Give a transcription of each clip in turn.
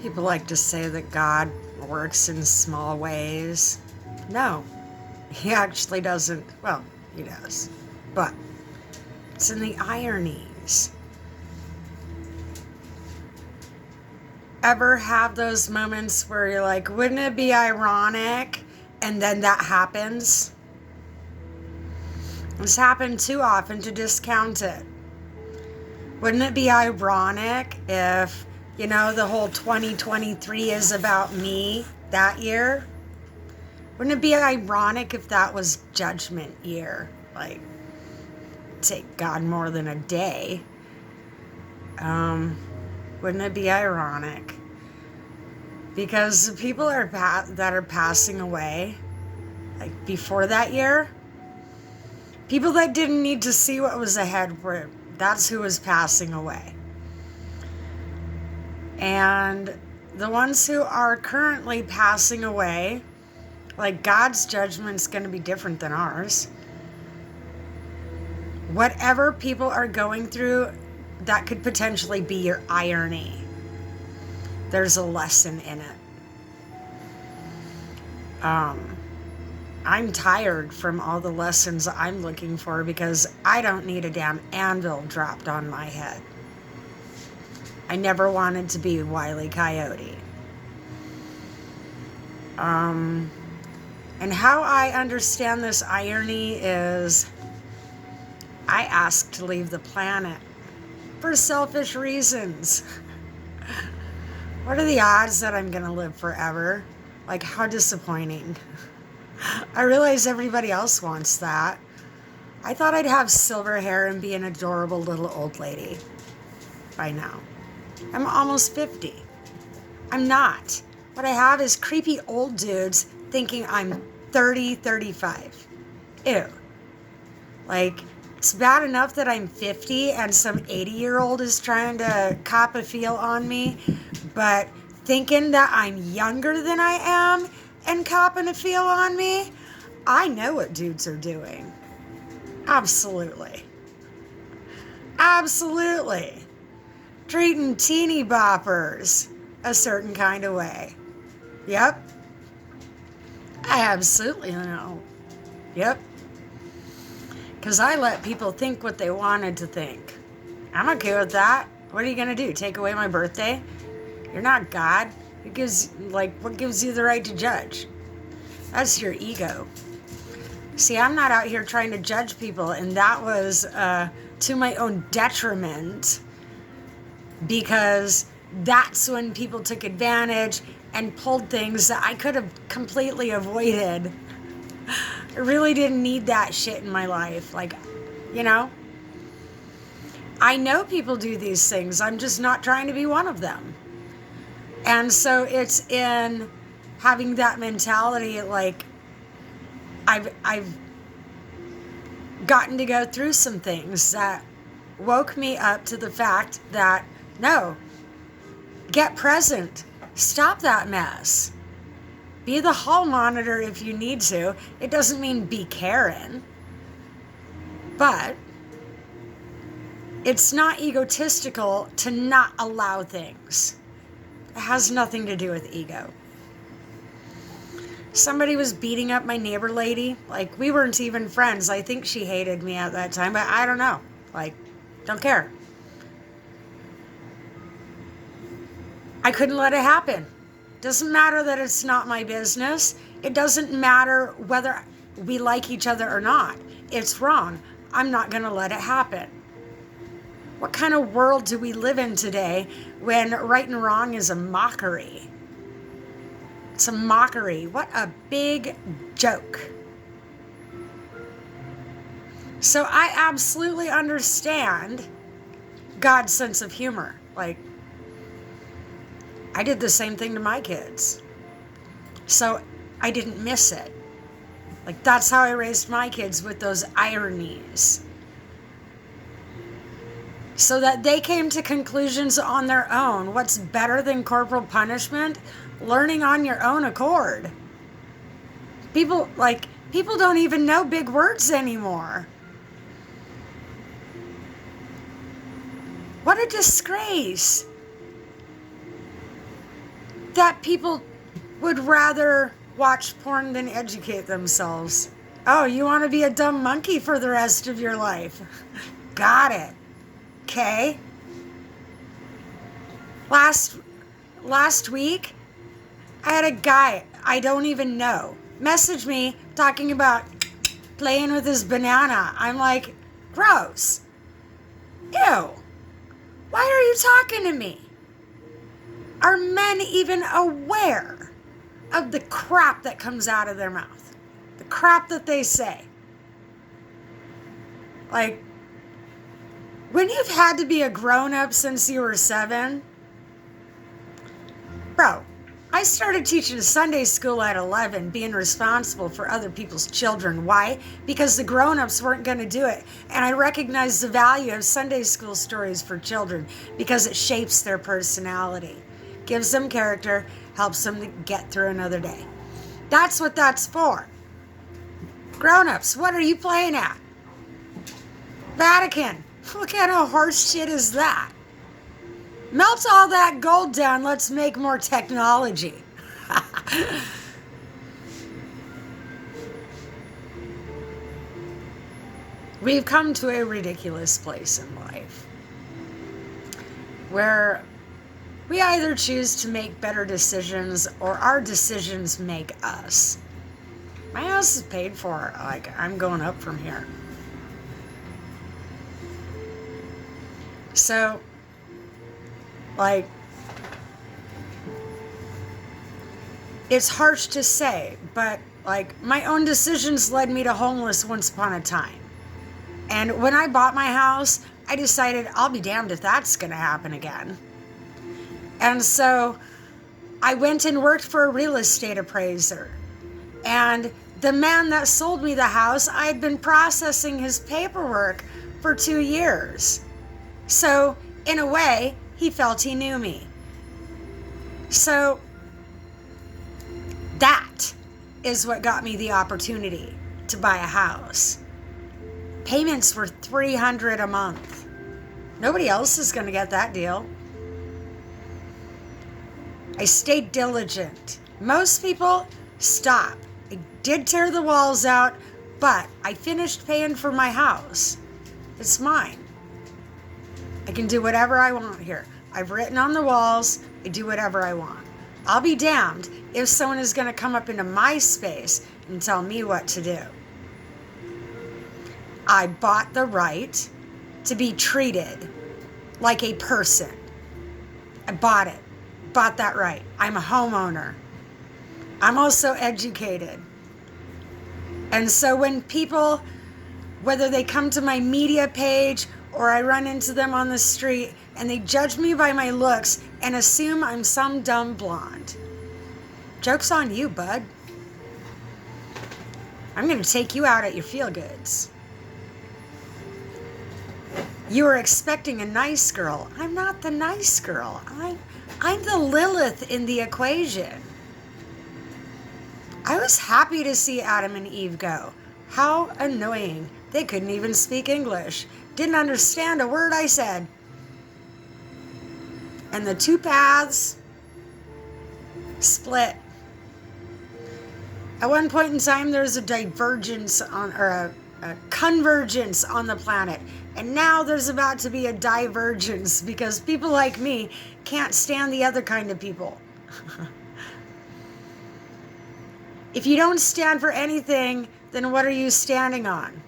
People like to say that God works in small ways. No, he actually doesn't. Well, he does. But it's in the ironies. Ever have those moments where you're like, wouldn't it be ironic? And then that happens? It's happened too often to discount it. Wouldn't it be ironic if, the whole 2023 is about me that year? Wouldn't it be ironic if that was judgment year? Like, take God more than a day. Wouldn't it be ironic? Because the people that are passing away, like before that year, people that didn't need to see what was ahead, that's who was passing away. And the ones who are currently passing away, like God's judgment's going to be different than ours. Whatever people are going through, that could potentially be your irony. There's a lesson in it. I'm tired from all the lessons I'm looking for because I don't need a damn anvil dropped on my head. I never wanted to be Wile E. Coyote. And how I understand this irony is I asked to leave the planet for selfish reasons. What are the odds that I'm going to live forever? Like, how disappointing. I realize everybody else wants that. I thought I'd have silver hair and be an adorable little old lady by now. I'm almost 50. I'm not. What I have is creepy old dudes thinking I'm 30, 35. Ew. Like, it's bad enough that I'm 50 and some 80-year-old is trying to cop a feel on me, but thinking that I'm younger than I am and copping a feel on me, I know what dudes are doing. Absolutely. Absolutely. Treating teeny boppers a certain kind of way. Yep. I absolutely know. Yep. Because I let people think what they wanted to think. I'm okay with that. What are you going to do? Take away my birthday? You're not God. What gives you the right to judge? That's your ego. See, I'm not out here trying to judge people, and that was to my own detriment, because that's when people took advantage and pulled things that I could have completely avoided. I really didn't need that shit in my life. I know people do these things. I'm just not trying to be one of them. And so it's in having that mentality, like, I've gotten to go through some things that woke me up to the fact that, no, get present. Stop that mess. Be the hall monitor if you need to. It doesn't mean be Karen. But it's not egotistical to not allow things. It has nothing to do with ego. Somebody was beating up my neighbor lady. Like, we weren't even friends. I think she hated me at that time, but I don't know. Like, don't care. I couldn't let it happen. Doesn't matter that it's not my business. It doesn't matter whether we like each other or not. It's wrong. I'm not going to let it happen. What kind of world do we live in today when right and wrong is a mockery? It's a mockery. What a big joke. So I absolutely understand God's sense of humor. Like, I did the same thing to my kids. So I didn't miss it. Like, that's how I raised my kids, with those ironies. So that they came to conclusions on their own. What's better than corporal punishment? Learning on your own accord. People don't even know big words anymore. What a disgrace. that people would rather watch porn than educate themselves. Oh, you want to be a dumb monkey for the rest of your life? Got it. Okay. Last week, I had a guy I don't even know message me talking about playing with his banana. I'm like, gross. Ew. Why are you talking to me? Are men even aware of the crap that comes out of their mouth? The crap that they say? Like, when you've had to be a grown-up since you were 7, bro, I started teaching Sunday school at 11, being responsible for other people's children. Why? Because the grown-ups weren't going to do it. And I recognized the value of Sunday school stories for children because it shapes their personality, gives them character, helps them to get through another day. That's what that's for. Grown-ups, what are you playing at? Vatican. What kind of horse shit is that? Melt all that gold down. Let's make more technology. We've come to a ridiculous place in life where we either choose to make better decisions or our decisions make us. My house is paid for. Like, I'm going up from here. So, like, it's harsh to say, but like, my own decisions led me to homeless once upon a time. And when I bought my house, I decided I'll be damned if that's going to happen again. And so I went and worked for a real estate appraiser. And the man that sold me the house, I had been processing his paperwork for 2 years. So, in a way, he felt he knew me. So, that is what got me the opportunity to buy a house. Payments were $300 a month. Nobody else is going to get that deal. I stayed diligent. Most people stop. I did tear the walls out, but I finished paying for my house. It's mine. I can do whatever I want here. I've written on the walls, I do whatever I want. I'll be damned if someone is going to come up into my space and tell me what to do. I bought the right to be treated like a person. I bought it. Bought that right. I'm a homeowner. I'm also educated. And so when people, whether they come to my media page or I run into them on the street and they judge me by my looks and assume I'm some dumb blonde, joke's on you, bud. I'm going to take you out at your feel-goods. You were expecting a nice girl. I'm not the nice girl. I'm the Lilith in the equation. I was happy to see Adam and Eve go. How annoying. They couldn't even speak English. Didn't understand a word I said. And the two paths split. At one point in time, there was a divergence or a convergence on the planet. And now there's about to be a divergence because people like me can't stand the other kind of people. If you don't stand for anything, then what are you standing on?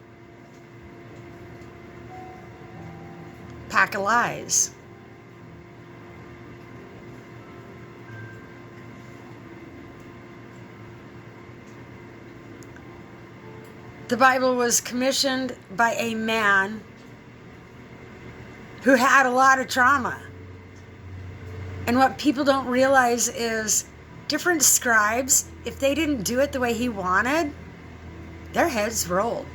Pack of lies. The Bible was commissioned by a man who had a lot of trauma. And what people don't realize is different scribes, if they didn't do it the way he wanted, their heads rolled.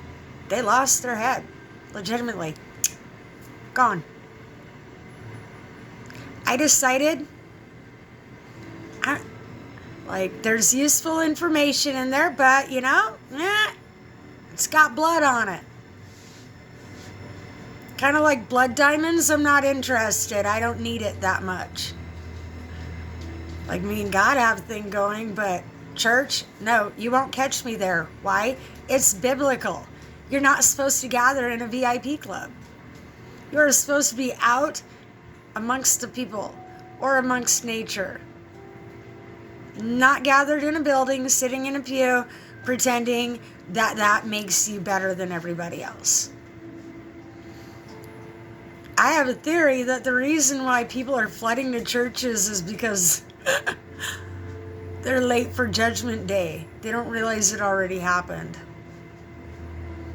They lost their head. Legitimately. Gone. I decided, there's useful information in there, but, it's got blood on it. Kind of like blood diamonds, I'm not interested. I don't need it that much. Like me and God have a thing going, but church, no, you won't catch me there. Why? It's biblical. You're not supposed to gather in a VIP club. You're supposed to be out amongst the people or amongst nature. Not gathered in a building, sitting in a pew, pretending that that makes you better than everybody else. I have a theory that the reason why people are flooding the churches is because they're late for Judgment Day. They don't realize it already happened.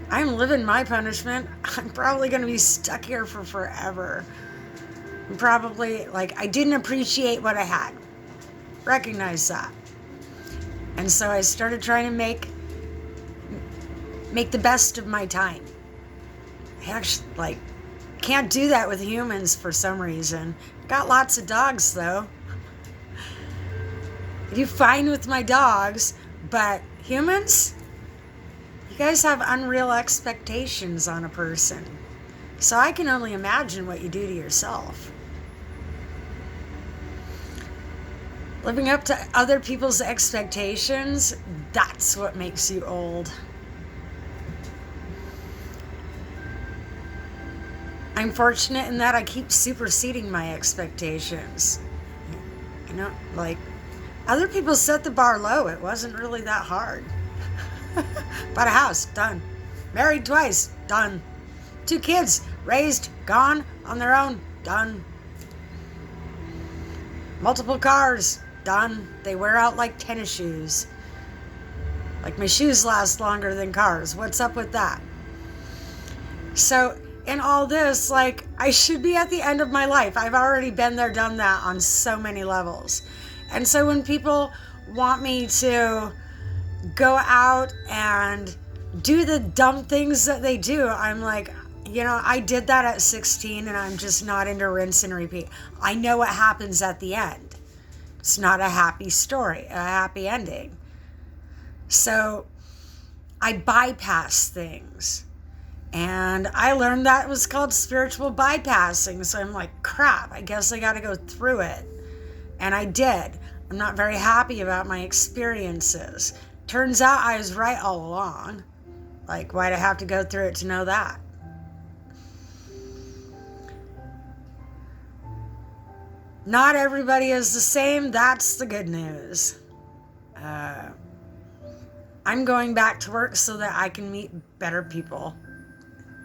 I'm living my punishment. I'm probably going to be stuck here for forever. I'm probably, I didn't appreciate what I had. Recognize that. And so I started trying to make the best of my time. I actually, can't do that with humans for some reason. Got lots of dogs, though. I do fine with my dogs, but humans, you guys have unreal expectations on a person. So I can only imagine what you do to yourself. Living up to other people's expectations, that's what makes you old. I'm fortunate in that I keep superseding my expectations. Other people set the bar low. It wasn't really that hard. Bought a house, done. Married twice, done. 2 kids, raised, gone, on their own, done. Multiple cars, done. They wear out like tennis shoes. My shoes last longer than cars. What's up with that? So, in all this, I should be at the end of my life. I've already been there, done that on so many levels. And so when people want me to go out and do the dumb things that they do, I'm like, I did that at 16 and I'm just not into rinse and repeat. I know what happens at the end. It's not a happy story, a happy ending. So I bypass things. And I learned that it was called spiritual bypassing. So I'm like, crap, I guess I got to go through it. And I did. I'm not very happy about my experiences. Turns out I was right all along. Why'd I have to go through it to know that? Not everybody is the same. That's the good news. I'm going back to work so that I can meet better people.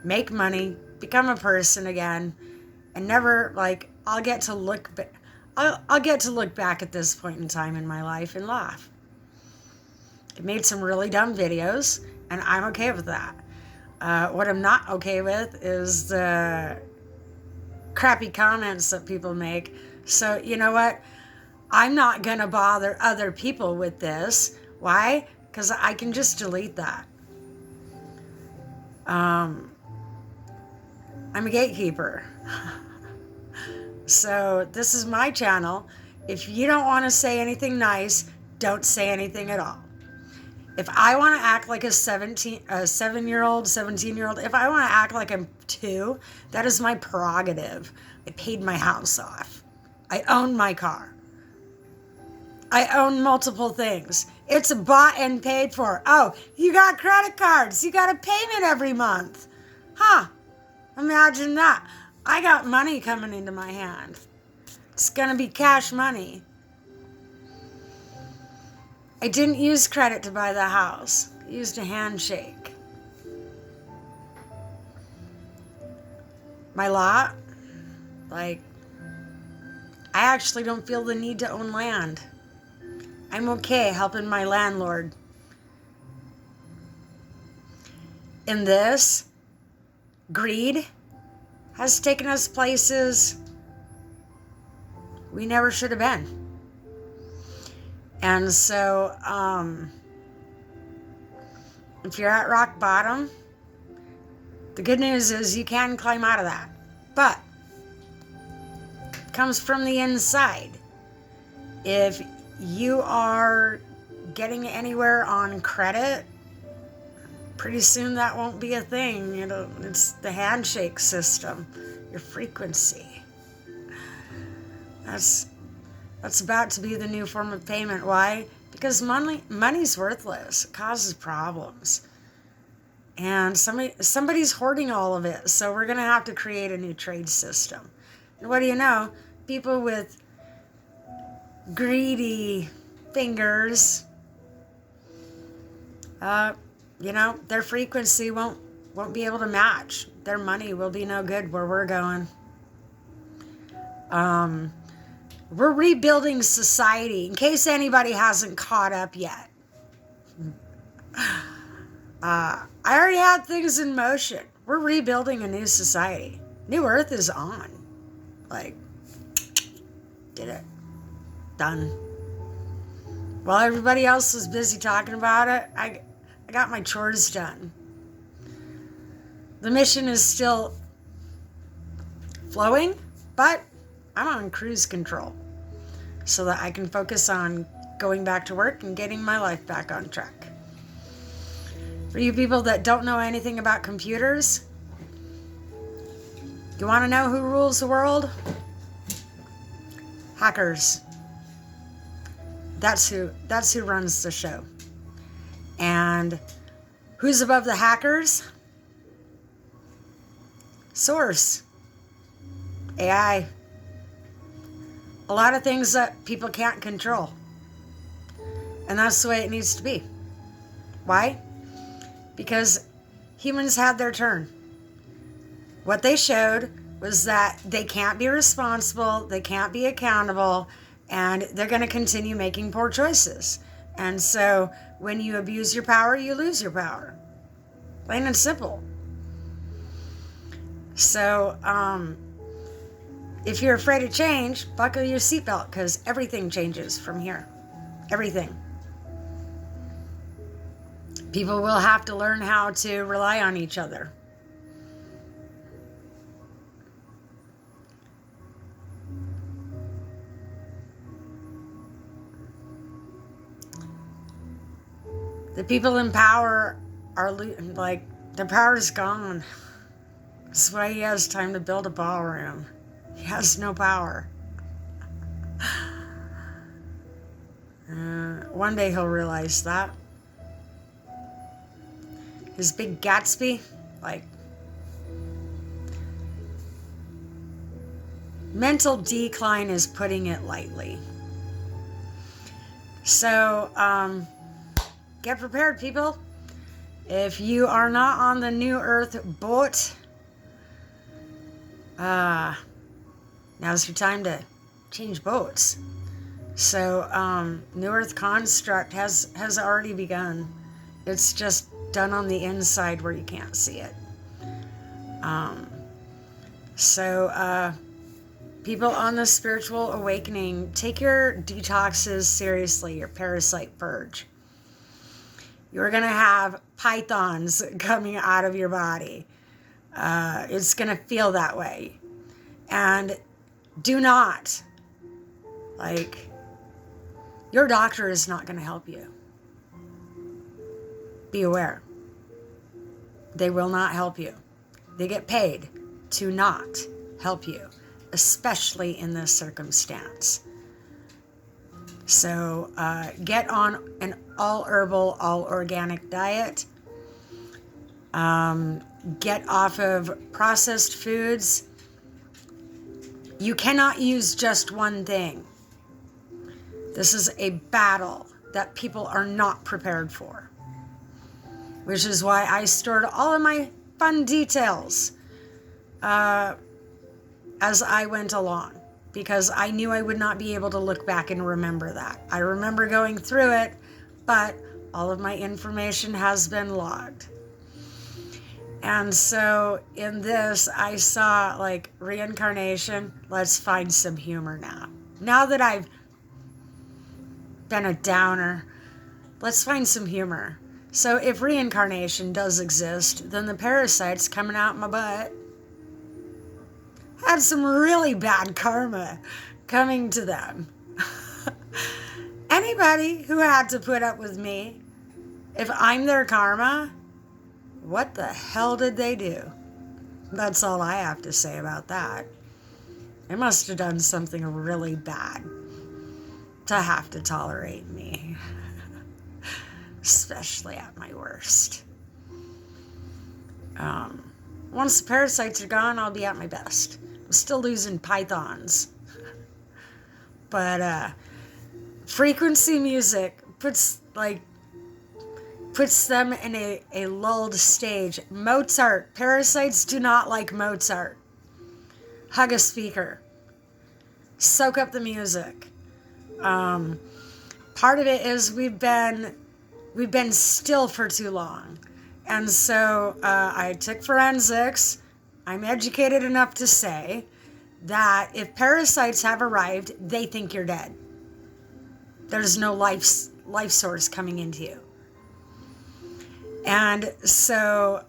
Make money, become a person again, and never I'll get to look back at this point in time in my life and laugh. I made some really dumb videos, and I'm okay with that. What I'm not okay with is the crappy comments that people make. So you know what? I'm not gonna bother other people with this. Why? Because I can just delete that. I'm a gatekeeper. So this is my channel. If you don't want to say anything nice, don't say anything at all. If I want to act like a 7-year-old, 17-year-old, if I want to act like I'm 2, that is my prerogative. I paid my house off. I own my car. I own multiple things. It's bought and paid for. Oh, you got credit cards. You got a payment every month. Huh. Imagine that. I got money coming into my hand. It's going to be cash money. I didn't use credit to buy the house. I used a handshake. My lot, I actually don't feel the need to own land. I'm okay helping my landlord. In this, greed has taken us places we never should have been. And so, if you're at rock bottom, the good news is you can climb out of that. But it comes from the inside. If you are getting anywhere on credit, pretty soon that won't be a thing. It's the handshake system, your frequency. That's about to be the new form of payment. Why? Because money's worthless. It causes problems. And somebody's hoarding all of it. So we're going to have to create a new trade system. And what do you know? People with greedy fingers, their frequency won't be able to match. Their money will be no good where we're going. We're rebuilding society, in case anybody hasn't caught up yet. I already had things in motion. We're rebuilding a new society. New Earth is on. Did it. Done. While everybody else was busy talking about it, I got my chores done. The mission is still flowing, but I'm on cruise control so that I can focus on going back to work and getting my life back on track. For you people that don't know anything about computers, you want to know who rules the world? Hackers. That's who runs the show. And who's above the hackers? Source. AI. A lot of things that people can't control. And that's the way it needs to be. Why? Because humans had their turn. What they showed was that they can't be responsible, they can't be accountable, and they're going to continue making poor choices. And so when you abuse your power, you lose your power. Plain and simple. So, if you're afraid of change, buckle your seatbelt, because everything changes from here. Everything. People will have to learn how to rely on each other. The people in power are their power is gone. That's why he has time to build a ballroom. He has no power. One day he'll realize that. His big Gatsby, mental decline is putting it lightly. So, get prepared, people. If you are not on the New Earth boat, now's your time to change boats. So, New Earth Construct has already begun. It's just done on the inside where you can't see it. People on the spiritual awakening, take your detoxes seriously, your parasite purge. You're going to have pythons coming out of your body. It's going to feel that way. And do not, your doctor is not going to help you. Be aware. They will not help you. They get paid to not help you, especially in this circumstance. So get on an all herbal, all organic diet. Get off of processed foods. You cannot use just one thing. This is a battle that people are not prepared for, which is why I stored all of my fun details as I went along, because I knew I would not be able to look back and remember that. I remember going through it, but all of my information has been logged. And so in this, I saw reincarnation. Let's find some humor now. Now that I've been a downer, let's find some humor. So if reincarnation does exist, then the parasites coming out my butt had some really bad karma coming to them. Anybody who had to put up with me, if I'm their karma, what the hell did they do? That's all I have to say about that. They must have done something really bad. to have to tolerate me, especially at my worst. Once the parasites are gone, I'll be at my best. I'm still losing pythons. But frequency music puts them in a lulled stage. Mozart. Parasites do not like Mozart. Hug a speaker. Soak up the music. Part of it is we've been still for too long. And so I took forensics. I'm educated enough to say that if parasites have arrived, they think you're dead. There's no life source coming into you. And so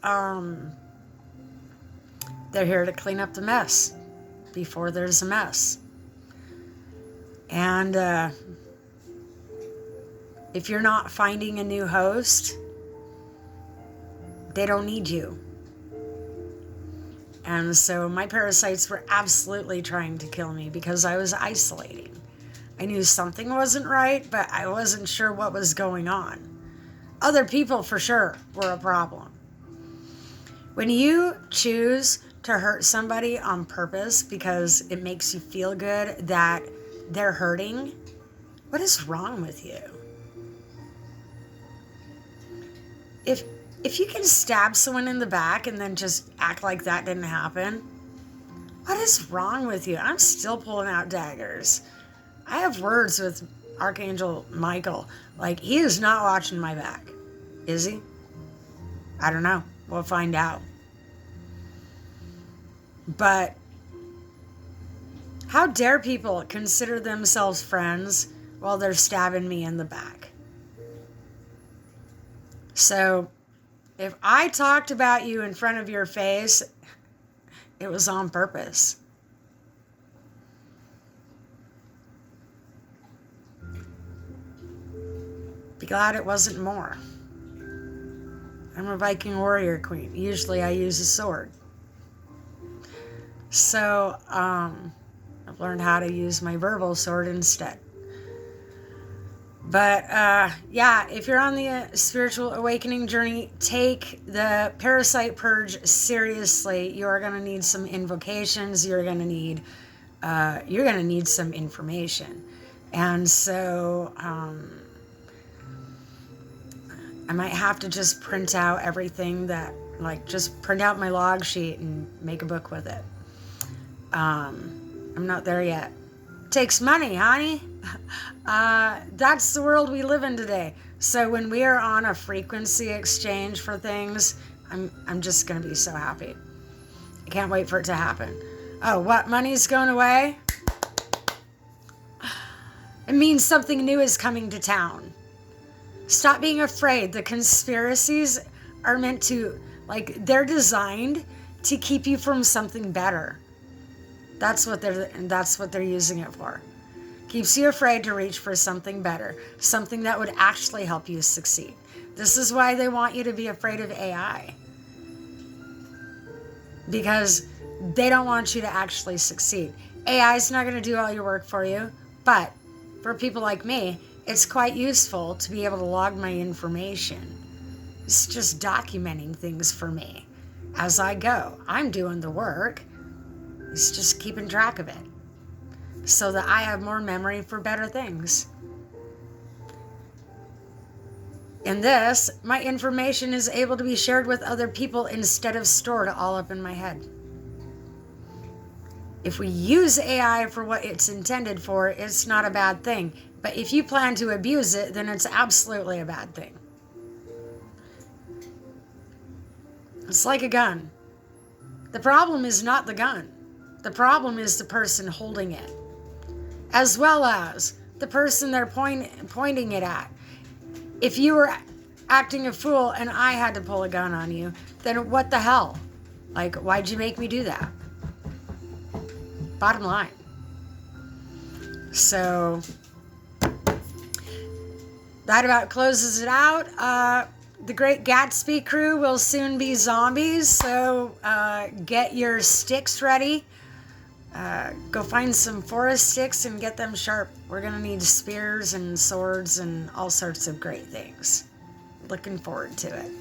they're here to clean up the mess before there's a mess. And if you're not finding a new host, they don't need you. And so my parasites were absolutely trying to kill me because I was isolating. I knew something wasn't right, but I wasn't sure what was going on. Other people, for sure, were a problem. When you choose to hurt somebody on purpose because it makes you feel good that they're hurting, what is wrong with you? If you can stab someone in the back and then just act like that didn't happen, what is wrong with you? I'm still pulling out daggers. I have words with Archangel Michael. Like, he is not watching my back. Is he? I don't know. We'll find out. But how dare people consider themselves friends while they're stabbing me in the back? So, if I talked about you in front of your face, it was on purpose. Be glad it wasn't more. I'm a Viking warrior queen. Usually I use a sword. So, I've learned how to use my verbal sword instead. But, yeah, if you're on the spiritual awakening journey, take the parasite purge seriously. You're going to need some invocations. You're going to need some information. And so, I might have to just print out everything that, like, just print out my log sheet and make a book with it. I'm not there yet. Takes money, honey. That's the world we live in today. So when we are on a frequency exchange for things, I'm just going to be so happy. I can't wait for it to happen. Oh, what? Money's going away? It means something new is coming to town. Stop being afraid. The conspiracies are meant to, like, they're designed to keep you from something better. That's what they're using it for. Keeps you afraid to reach for something better, something that would actually help you succeed. This is why they want you to be afraid of AI. Because they don't want you to actually succeed. AI is not going to do all your work for you, but for people like me, it's quite useful to be able to log my information. It's just documenting things for me as I go. I'm doing the work. It's just keeping track of it so that I have more memory for better things. In this, my information is able to be shared with other people instead of stored all up in my head. If we use AI for what it's intended for, it's not a bad thing. But if you plan to abuse it, then it's absolutely a bad thing. It's like a gun. The problem is not the gun. The problem is the person holding it, as well as the person they're pointing it at. If you were acting a fool and I had to pull a gun on you, then what the hell? Like, why'd you make me do that? Bottom line. So, that about closes it out. The Great Gatsby crew will soon be zombies, so get your sticks ready. Go find some forest sticks and get them sharp. We're going to need spears and swords and all sorts of great things. Looking forward to it.